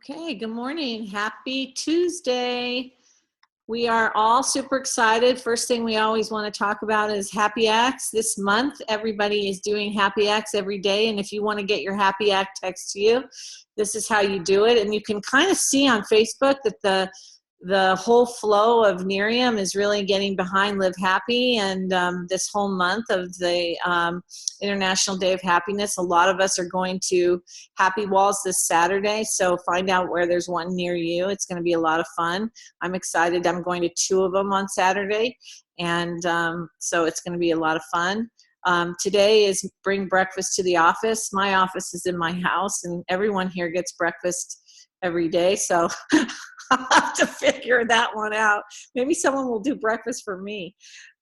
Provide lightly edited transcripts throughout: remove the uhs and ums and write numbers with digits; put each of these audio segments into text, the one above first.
Okay, good morning. Happy Tuesday. We are all super excited. First thing we always want to talk about is Happy Acts. This month, everybody is doing Happy Acts every day. And if you want to get your Happy Act text to you, this is how you do it. And you can kind of see on Facebook that the whole flow of Nerium is really getting behind Live Happy, and this whole month of the International Day of Happiness, a lot of us are going to Happy Walls this Saturday, so find out where there's one near you. It's going to be a lot of fun. I'm excited. I'm going to 2 of them on Saturday, and so it's going to be a lot of fun. Today is Bring Breakfast to the Office. My office is in my house, and everyone here gets breakfast every day, so I'll have to figure that one out. Maybe someone will do breakfast for me.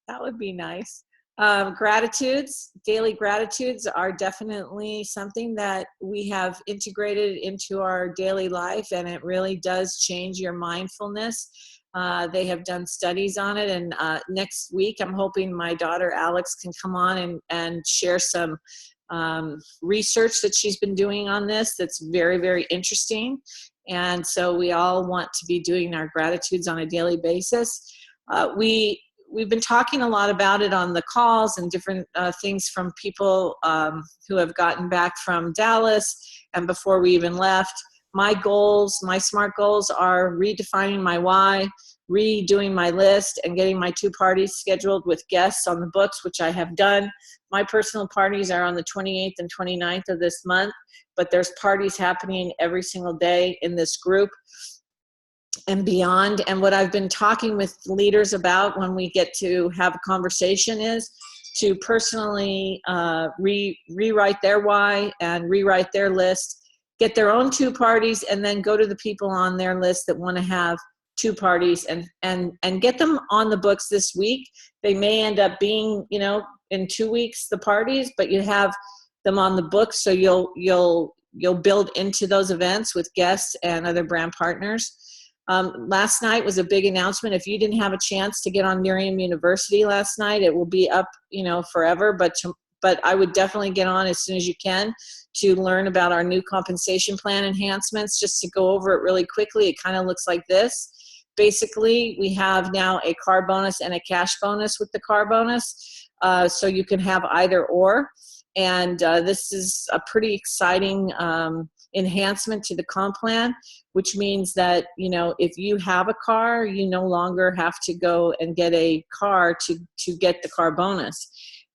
That would be nice. Gratitudes, daily gratitudes are definitely something that we have integrated into our daily life, and it really does change your mindfulness. They have done studies on it, and next week I'm hoping my daughter Alex can come on and share some research that she's been doing on this that's very, very interesting. And so we all want to be doing our gratitudes on a daily basis. We've been talking a lot about it on the calls and different things from people who have gotten back from Dallas and before we even left. My goals, my SMART goals, are redefining my why, redoing my list, and getting my 2 parties scheduled with guests on the books, which I have done. My personal parties are on the 28th and 29th of this month, but there's parties happening every single day in this group and beyond. And what I've been talking with leaders about when we get to have a conversation is to personally rewrite their why and rewrite their list, get their own 2 parties, and then go to the people on their list that want to have 2 parties and get them on the books this week. They may end up being, in 2 weeks, the parties, but you have them on the books, so you'll build into those events with guests and other brand partners. Last night was a big announcement. If you didn't have a chance to get on Nerium University last night, it will be up, forever, but I would definitely get on as soon as you can to learn about our new compensation plan enhancements. Just to go over it really quickly, it kind of looks like this. Basically, we have now a car bonus and a cash bonus with the car bonus, so you can have either or. And this is a pretty exciting enhancement to the comp plan, which means that, if you have a car, you no longer have to go and get a car to get the car bonus.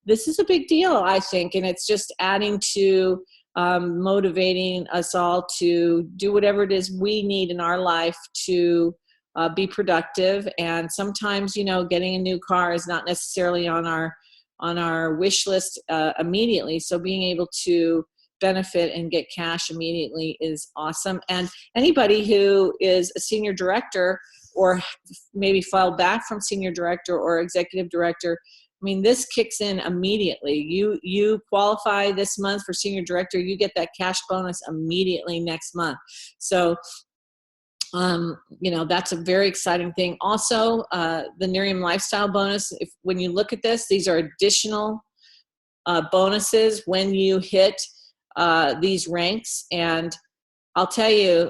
This is a big deal, I think, and it's just adding to motivating us all to do whatever it is we need in our life to be productive. And sometimes, getting a new car is not necessarily on our wish list immediately. So being able to benefit and get cash immediately is awesome. And anybody who is a senior director or maybe filed back from senior director or executive director, this kicks in immediately. You qualify this month for senior director, you get that cash bonus immediately next month. So that's a very exciting thing. Also, the Nerium Lifestyle Bonus, when you look at this, these are additional bonuses when you hit these ranks. And I'll tell you,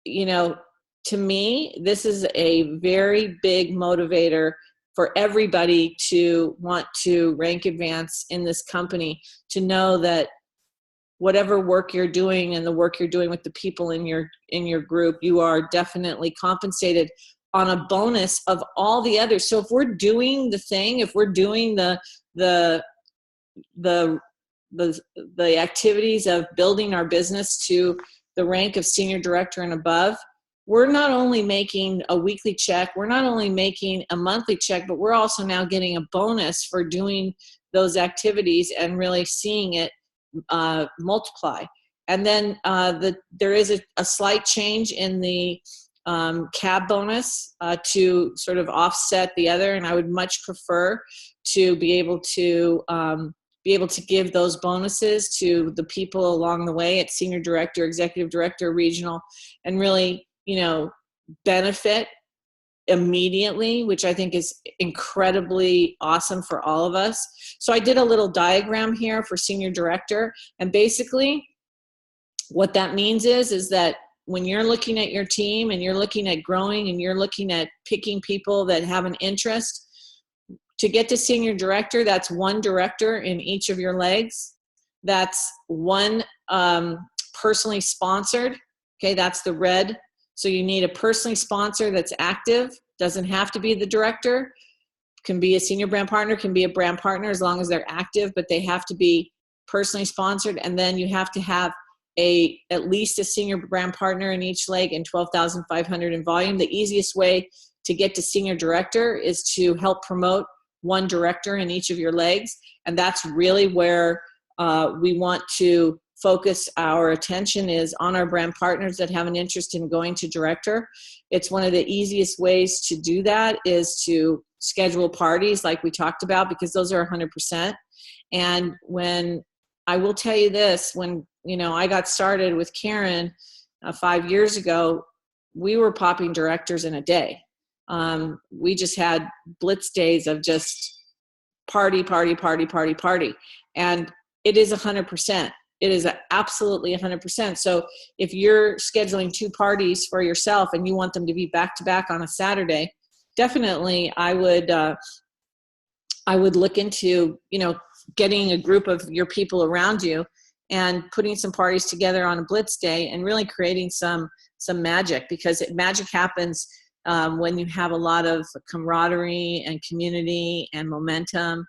to me, this is a very big motivator for everybody to want to rank advance in this company, to know that whatever work you're doing and the work you're doing with the people in your group, you are definitely compensated on a bonus of all the others. So if we're doing the thing, if we're doing the activities of building our business to the rank of senior director and above, we're not only making a weekly check, we're not only making a monthly check, but we're also now getting a bonus for doing those activities and really seeing it multiply. And then there is a slight change in the cab bonus to sort of offset the other, and I would much prefer to be able to give those bonuses to the people along the way at senior director, executive director, regional, and really benefit immediately, which I think is incredibly awesome for all of us. So I did a little diagram here for senior director, and basically what that means is that when you're looking at your team and you're looking at growing and you're looking at picking people that have an interest, to get to senior director, that's one director in each of your legs. That's one personally sponsored. Okay, that's the red. So you need a personally sponsored that's active. Doesn't have to be the director. Can be a senior brand partner, can be a brand partner as long as they're active, but they have to be personally sponsored. And then you have to have at least a senior brand partner in each leg and 12,500 in volume. The easiest way to get to senior director is to help promote one director in each of your legs. And that's really where we want to focus our attention, is on our brand partners that have an interest in going to director. It's one of the easiest ways to do that is to schedule parties like we talked about, because those are 100%. And when I will tell you this, when I got started with Karen 5 years ago, we were popping directors in a day. We just had blitz days of just party. And it is 100%. It is absolutely 100%. So if you're scheduling 2 parties for yourself and you want them to be back to back on a Saturday, definitely I would look into, getting a group of your people around you and putting some parties together on a blitz day and really creating some magic, because magic happens when you have a lot of camaraderie and community and momentum.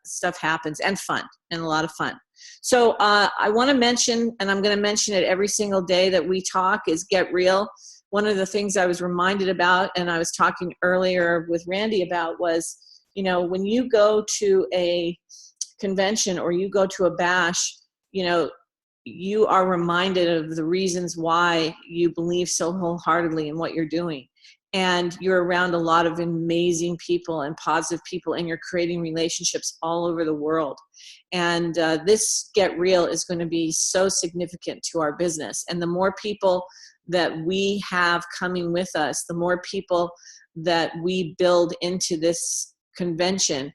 Stuff happens, and fun, and a lot of fun. So I want to mention, and I'm going to mention it every single day that we talk, is Get Real. One of the things I was reminded about, and I was talking earlier with Randy about, was, when you go to a convention or you go to a bash, you are reminded of the reasons why you believe so wholeheartedly in what you're doing. And you're around a lot of amazing people and positive people, and you're creating relationships all over the world. And this Get Real is going to be so significant to our business. And the more people that we have coming with us, the more people that we build into this convention,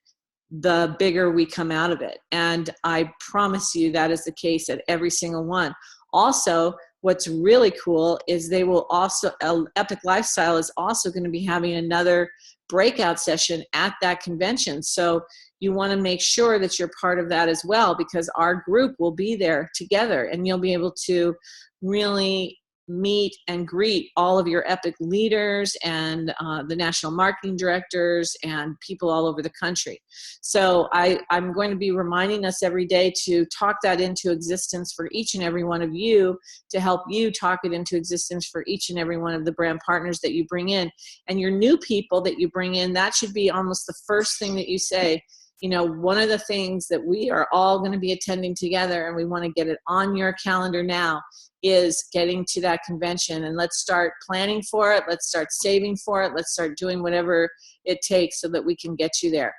the bigger we come out of it. And I promise you that is the case at every single one. Also, what's really cool is they will also, Epic Lifestyle is also going to be having another breakout session at that convention. So you want to make sure that you're part of that as well, because our group will be there together, and you'll be able to really meet and greet all of your Epic leaders and the national marketing directors and people all over the country. So I'm going to be reminding us every day to talk that into existence for each and every one of you, to help you talk it into existence for each and every one of the brand partners that you bring in. And your new people that you bring in, that should be almost the first thing that you say. One of the things that we are all going to be attending together, and we want to get it on your calendar now, is getting to that convention. And let's start planning for it. Let's start saving for it. Let's start doing whatever it takes so that we can get you there.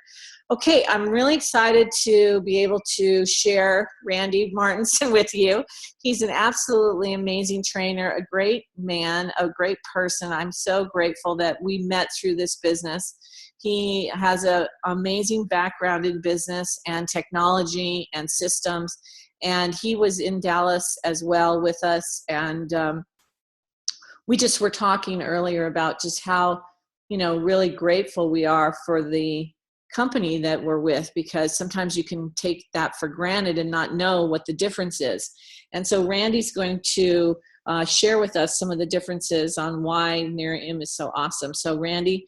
Okay, I'm really excited to be able to share Randy Martinsen with you. He's an absolutely amazing trainer, a great man, a great person. I'm so grateful that we met through this business. He has an amazing background in business and technology and systems. And he was in Dallas as well with us. And we just were talking earlier about just how, really grateful we are for the company that we're with, because sometimes you can take that for granted and not know what the difference is. And so Randy's going to share with us some of the differences on why Miriam is so awesome. So Randy,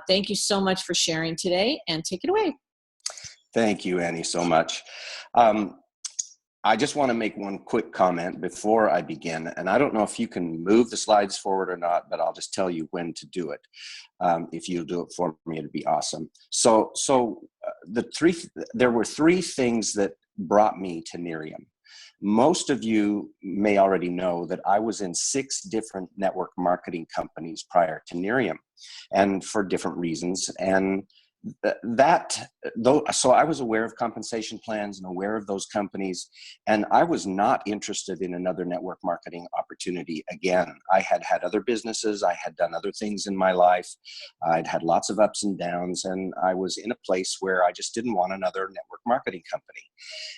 thank you so much for sharing today, and take it away. Thank you, Annie, so much. I just want to make one quick comment before I begin, and I don't know if you can move the slides forward or not, but I'll just tell you when to do it. If you'll do it for me, it'd be awesome. So there were 3 things that brought me to Miriam. Most of you may already know that I was in 6 different network marketing companies prior to Miriam, and for different reasons. And so I was aware of compensation plans and aware of those companies, and I was not interested in another network marketing opportunity again. I had had other businesses, I had done other things in my life, I'd had lots of ups and downs, and I was in a place where I just didn't want another network marketing company.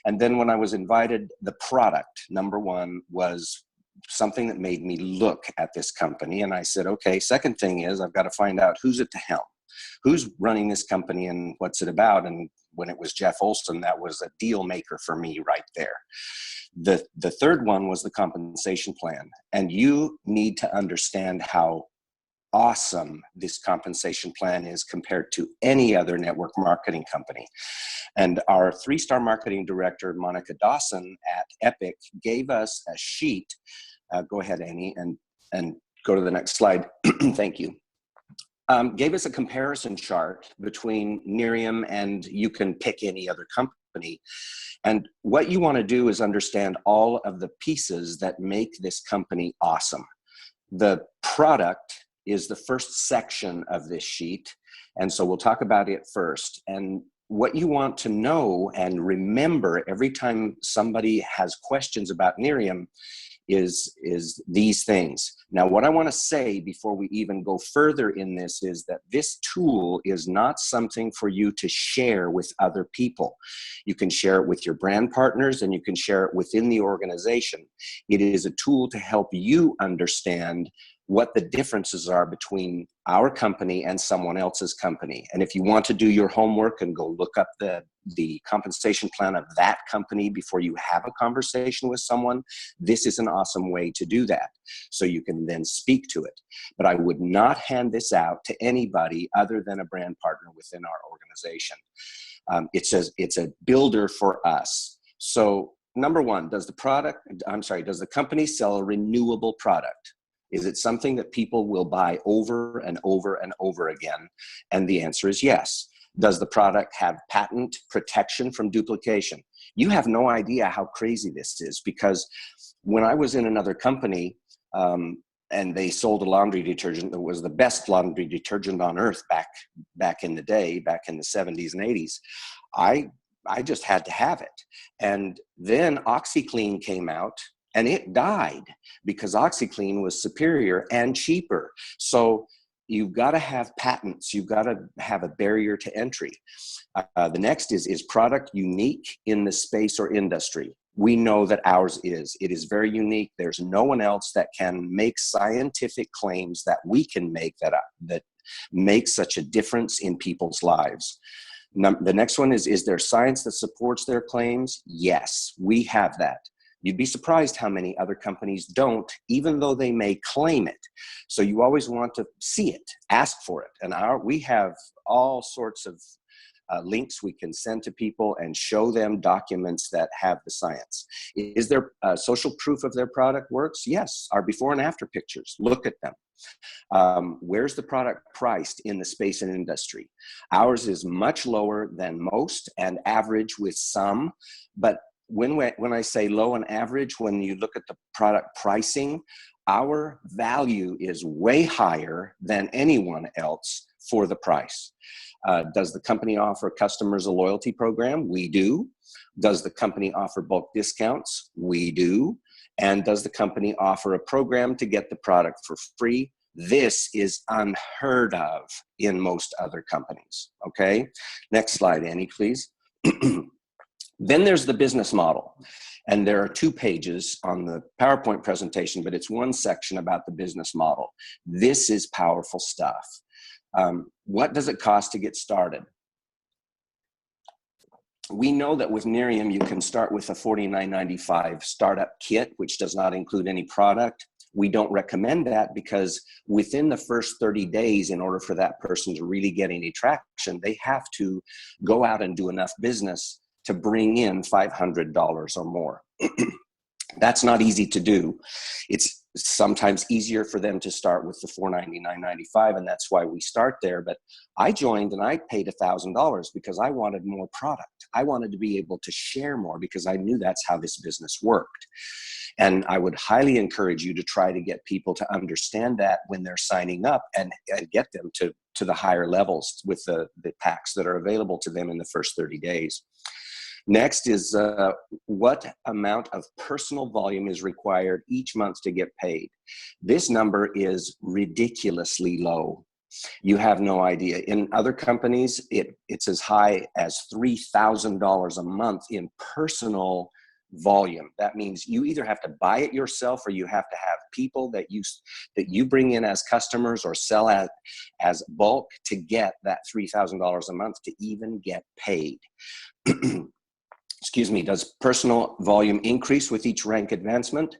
And then when I was invited, the product, number one, was something that made me look at this company. And I said, okay, second thing is I've got to find out who's at the helm, who's running this company and what's it about. And when it was Jeff Olson, that was a deal maker for me right there. The third one was the compensation plan. And you need to understand how awesome this compensation plan is compared to any other network marketing company. And our 3-star marketing director, Monica Dawson at Epic, gave us a sheet. Go ahead, Annie, and go to the next slide. Thank you. Gave us a comparison chart between Nerium and you can pick any other company. And what you want to do is understand all of the pieces that make this company awesome. The product is the first section of this sheet. And so we'll talk about it first. And what you want to know and remember every time somebody has questions about Nerium is these things. Now, what I want to say before we even go further in this is that this tool is not something for you to share with other people. You can share it with your brand partners and you can share it within the organization. It is a tool to help you understand what the differences are between our company and someone else's company. And if you want to do your homework and go look up the compensation plan of that company before you have a conversation with someone, this is an awesome way to do that. So you can then speak to it. But I would not hand this out to anybody other than a brand partner within our organization. It's a builder for us. So number one, does the company sell a renewable product? Is it something that people will buy over and over and over again? And the answer is yes. Does the product have patent protection from duplication? You have no idea how crazy this is, because when I was in another company and they sold a laundry detergent that was the best laundry detergent on earth back in the day, back in the 70s and 80s, I just had to have it. And then OxyClean came out, and it died because OxyClean was superior and cheaper. So you've got to have patents. You've got to have a barrier to entry. The next is product unique in the space or industry? We know that ours is. It is very unique. There's no one else that can make scientific claims that we can make that make such a difference in people's lives. The next one is there science that supports their claims? Yes, we have that. You'd be surprised how many other companies don't, even though they may claim it. So you always want to see it, ask for it. And we have all sorts of links we can send to people and show them documents that have the science. Is there social proof of their product works? Yes, our before and after pictures, look at them. Where's the product priced in the space and industry? Ours is much lower than most and average with some, but when I say low and average, when you look at the product pricing, our value is way higher than anyone else for the price. Does the company offer customers a loyalty program? We do. Does the company offer bulk discounts? We do. And does the company offer a program to get the product for free? This is unheard of in most other companies. Okay, next slide, Annie, please. Then there's the business model. And there are 2 pages on the PowerPoint presentation, but it's one section about the business model. This is powerful stuff. What does it cost to get started? We know that with Nerium, you can start with a $49.95 startup kit, which does not include any product. We don't recommend that because within the first 30 days, in order for that person to really get any traction, they have to go out and do enough business to bring in $500 or more. That's not easy to do. It's sometimes easier for them to start with the $499.95, and that's why we start there. But I joined and I paid $1,000 because I wanted more product. I wanted to be able to share more because I knew that's how this business worked. And I would highly encourage you to try to get people to understand that when they're signing up and get them to the higher levels with the packs that are available to them in the first 30 days. Next is what amount of personal volume is required each month to get paid. This number is ridiculously low. You have no idea. In other companies, it's as high as $3,000 a month in personal volume. That means you either have to buy it yourself or you have to have people that you bring in as customers or sell as bulk to get that $3,000 a month to even get paid. Excuse me. Does personal volume increase with each rank advancement?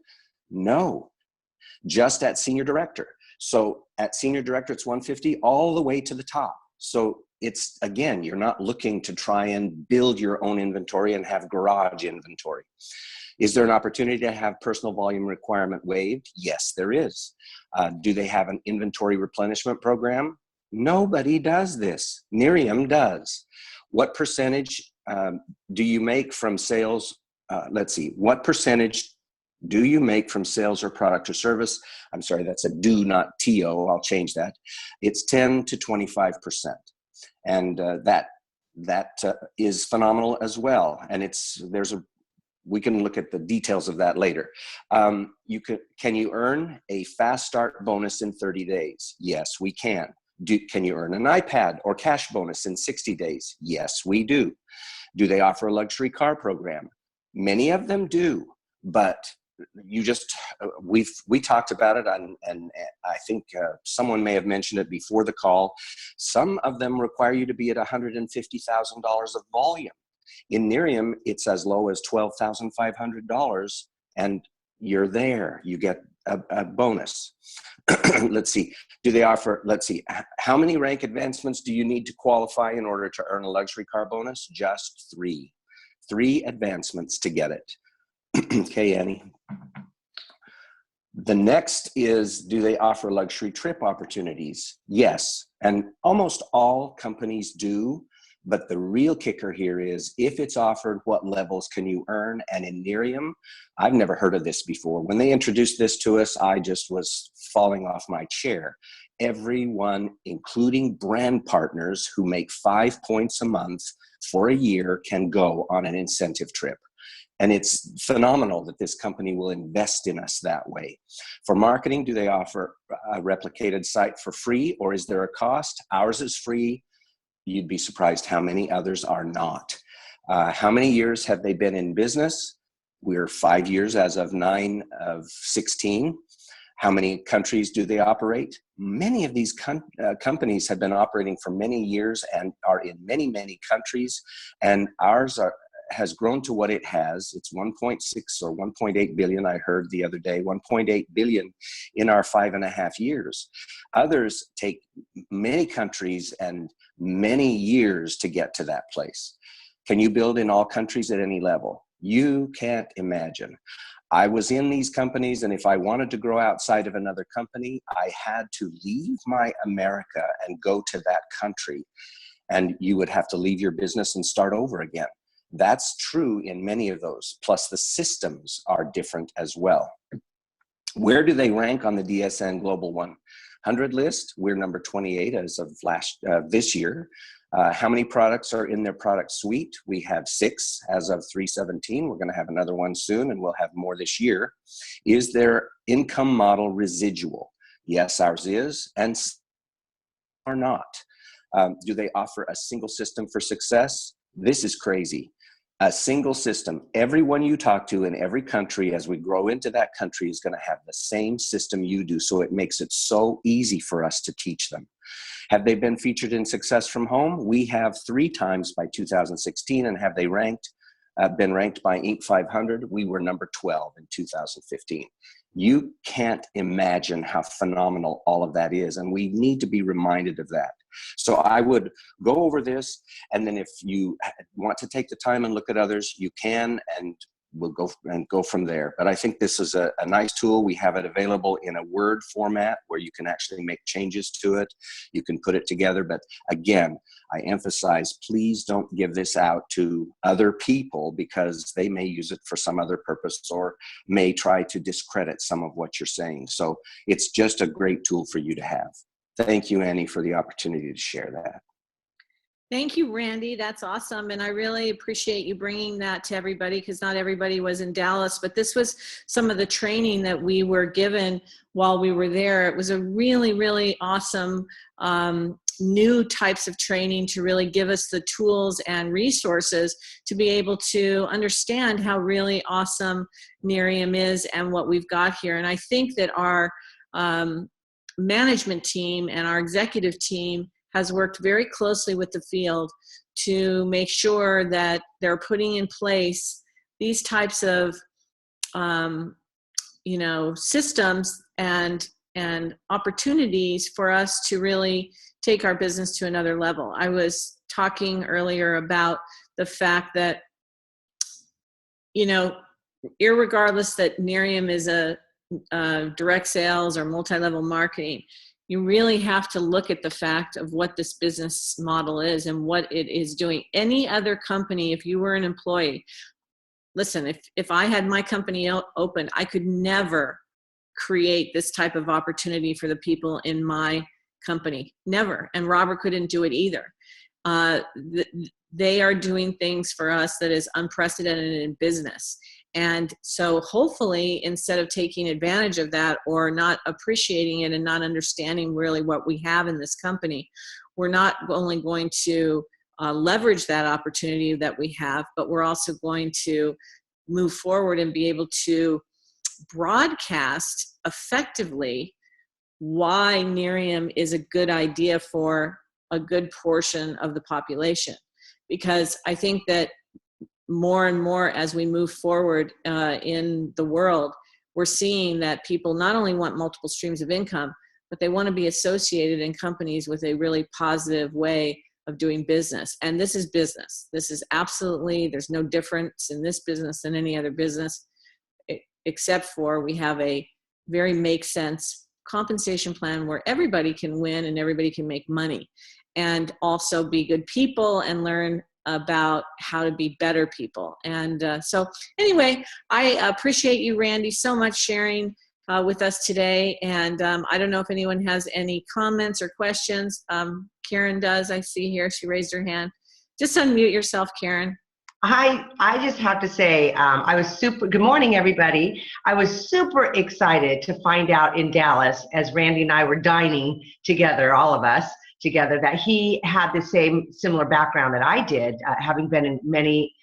No, just at senior director. So at senior director, it's 150 all the way to the top. So it's, again, you're not looking to try and build your own inventory and have garage inventory. Is there an opportunity to have personal volume requirement waived? Yes, there is. Do they have an inventory replenishment program? Nobody does this. Nerium does. What percentage do you make from sales? Let's see, what percentage do you make from sales or product or service? I'm sorry, that's a do, not TO. I'll change that. It's 10 to 25%. And that is phenomenal as well. And we can look at the details of that later. Can you earn a fast start bonus in 30 days? Yes, we can. Can you earn an iPad or cash bonus in 60 days? Yes, we do. Do they offer a luxury car program? Many of them do, but we talked about it, and I think someone may have mentioned it before the call. Some of them require you to be at $150,000 of volume. In Nerium, it's as low as $12,500, and you're there. You get a bonus. Let's see. Do they offer, how many rank advancements do you need to qualify in order to earn a luxury car bonus? Just 3. 3 advancements to get it. Okay, Annie. The next is, do they offer luxury trip opportunities? Yes, and almost all companies do, but the real kicker here is, if it's offered, what levels can you earn? And in Nerium, I've never heard of this before. When they introduced this to us, I just was falling off my chair. Everyone, including brand partners who make 5 points a month for a year, can go on an incentive trip. And it's phenomenal that this company will invest in us that way. For marketing, do they offer a replicated site for free, or is there a cost? Ours is free. You'd be surprised how many others are not. How many years have they been in business? We're 5 years as of 9/16. How many countries do they operate? Many of these companies have been operating for many years and are in many, many countries, and ours has grown to what it has. It's 1.6 or 1.8 billion, I heard the other day, 1.8 billion in our 5.5 years. Others take many countries and many years to get to that place. Can you build in all countries at any level? You can't imagine. I was in these companies, and if I wanted to grow outside of another company, I had to leave my America and go to that country. And you would have to leave your business and start over again. That's true in many of those. Plus, the systems are different as well. Where do they rank on the DSN Global 100 list? We're number 28 as of this year. How many products are in their product suite? We have 6 as of 3/17. We're going to have another one soon, and we'll have more this year. Is their income model residual? Yes, ours is, and are not. Do they offer a single system for success? This is crazy. A single system. Everyone you talk to in every country, as we grow into that country, is going to have the same system you do. So it makes it so easy for us to teach them. Have they been featured in Success from Home? We have 3 times by 2016. And have they been ranked by Inc. 500? We were number 12 in 2015. You can't imagine how phenomenal all of that is. And we need to be reminded of that. So I would go over this, and then if you want to take the time and look at others, you can, and we'll go from there. But I think this is a nice tool. We have it available in a Word format where you can actually make changes to it. You can put it together. But again, I emphasize, please don't give this out to other people, because they may use it for some other purpose or may try to discredit some of what you're saying. So it's just a great tool for you to have. Thank you, Annie, for the opportunity to share that. Thank you, Randy. That's awesome. And I really appreciate you bringing that to everybody, because not everybody was in Dallas, but this was some of the training that we were given while we were there. It was a really, really awesome new types of training to really give us the tools and resources to be able to understand how really awesome Nerium is and what we've got here. And I think that our management team and our executive team has worked very closely with the field to make sure that they're putting in place these types of systems and opportunities for us to really take our business to another level. I was talking earlier about the fact that, irregardless that Nerium is a direct sales or multi-level marketing, you really have to look at the fact of what this business model is and what it is doing. Any other company, if you were an employee, listen, if I had my company open, I could never create this type of opportunity for the people in my company. Never. And Robert couldn't do it either. They are doing things for us that is unprecedented in business. And so hopefully, instead of taking advantage of that or not appreciating it and not understanding really what we have in this company, we're not only going to leverage that opportunity that we have, but we're also going to move forward and be able to broadcast effectively why Nerium is a good idea for a good portion of the population. Because I think that more and more as we move forward in the world, we're seeing that people not only want multiple streams of income, but they want to be associated in companies with a really positive way of doing business. And this is business. This is absolutely, there's no difference in this business than any other business, except for we have a very make sense compensation plan where everybody can win and everybody can make money and also be good people and learn about how to be better people. And so anyway, I appreciate you, Randy, so much sharing with us today. And I don't know if anyone has any comments or questions. Karen does, I see here, she raised her hand. Just unmute yourself, Karen. I just have to say, good morning, everybody. I was super excited to find out in Dallas, as Randy and I were dining together, all of us together, that he had the similar background that I did, having been in many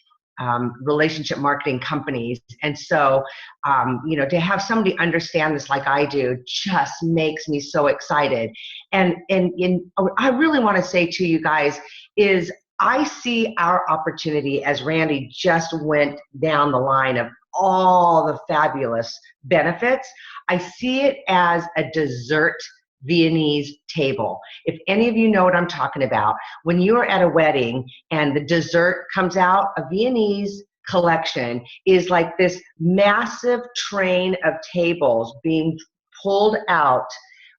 relationship marketing companies. And so, to have somebody understand this like I do just makes me so excited. And I really want to say to you guys is I see our opportunity, as Randy just went down the line of all the fabulous benefits. I see it as a dessert Viennese table. If any of you know what I'm talking about, when you're at a wedding and the dessert comes out, a Viennese collection is like this massive train of tables being pulled out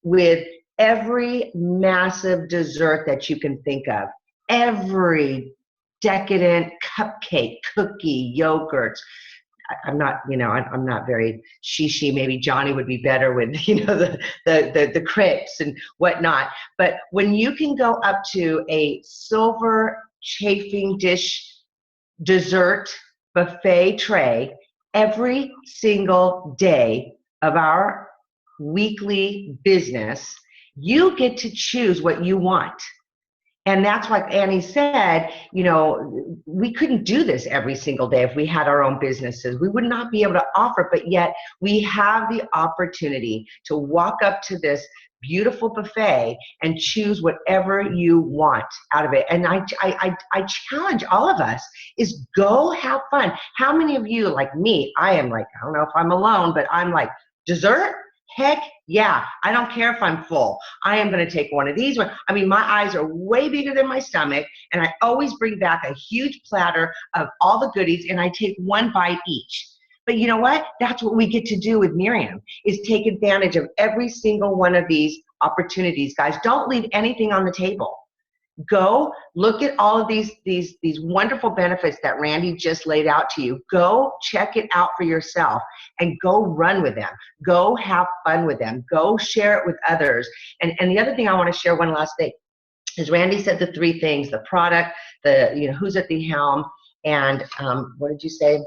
with every massive dessert that you can think of. Every decadent cupcake, cookie, yogurts. I'm not very shishi. Maybe Johnny would be better with, the crepes and whatnot. But when you can go up to a silver chafing dish dessert buffet tray every single day of our weekly business, you get to choose what you want. And that's why Annie said, we couldn't do this every single day if we had our own businesses. We would not be able to offer, but yet we have the opportunity to walk up to this beautiful buffet and choose whatever you want out of it. And I challenge all of us is go have fun. How many of you, like me, I am like, I don't know if I'm alone, but I'm like, dessert? Heck yeah, I don't care if I'm full. I am going to take one of these. I mean, my eyes are way bigger than my stomach, and I always bring back a huge platter of all the goodies, and I take one bite each. But you know what? That's what we get to do with Nerium, is take advantage of every single one of these opportunities, guys. Don't leave anything on the table. Go look at all of these wonderful benefits that Randy just laid out to you. Go check it out for yourself and go run with them. Go have fun with them. Go share it with others. And the other thing I want to share, one last thing, is Randy said the three things: the product, who's at the helm, and what did you say?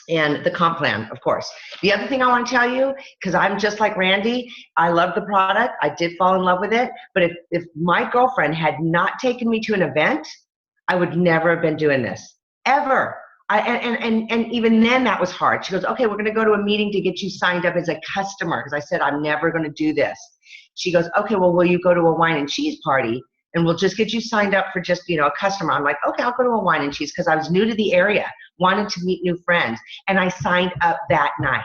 and the comp plan, of course. The other thing I want to tell you, because I'm just like Randy, I love the product. I did fall in love with it. But if my girlfriend had not taken me to an event, I would never have been doing this, ever. And even then that was hard. She goes, okay, we're going to go to a meeting to get you signed up as a customer, because I said, I'm never going to do this. She goes, okay, well, will you go to a wine and cheese party? And we'll just get you signed up for just, a customer. I'm like, okay, I'll go to a wine and cheese, because I was new to the area, wanted to meet new friends. And I signed up that night.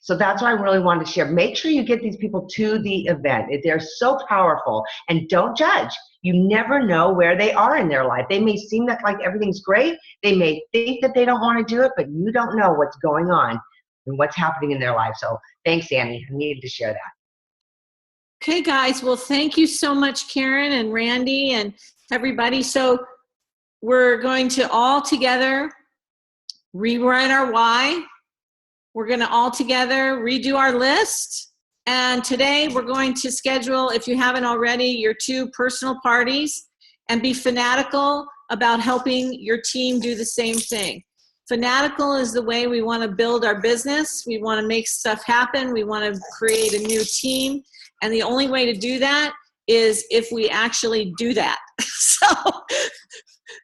So that's why I really wanted to share. Make sure you get these people to the event. They're so powerful. And don't judge. You never know where they are in their life. They may seem like everything's great. They may think that they don't want to do it, but you don't know what's going on and what's happening in their life. So thanks, Annie. I needed to share that. Okay, guys. Well, thank you so much, Karen and Randy and everybody. So we're going to all together rewrite our why. We're going to all together redo our list. And today we're going to schedule, if you haven't already, your 2 personal parties and be fanatical about helping your team do the same thing. Fanatical is the way we want to build our business. We want to make stuff happen. We want to create a new team. And the only way to do that is if we actually do that.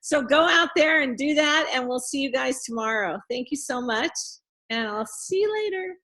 So go out there and do that, and we'll see you guys tomorrow. Thank you so much, and I'll see you later.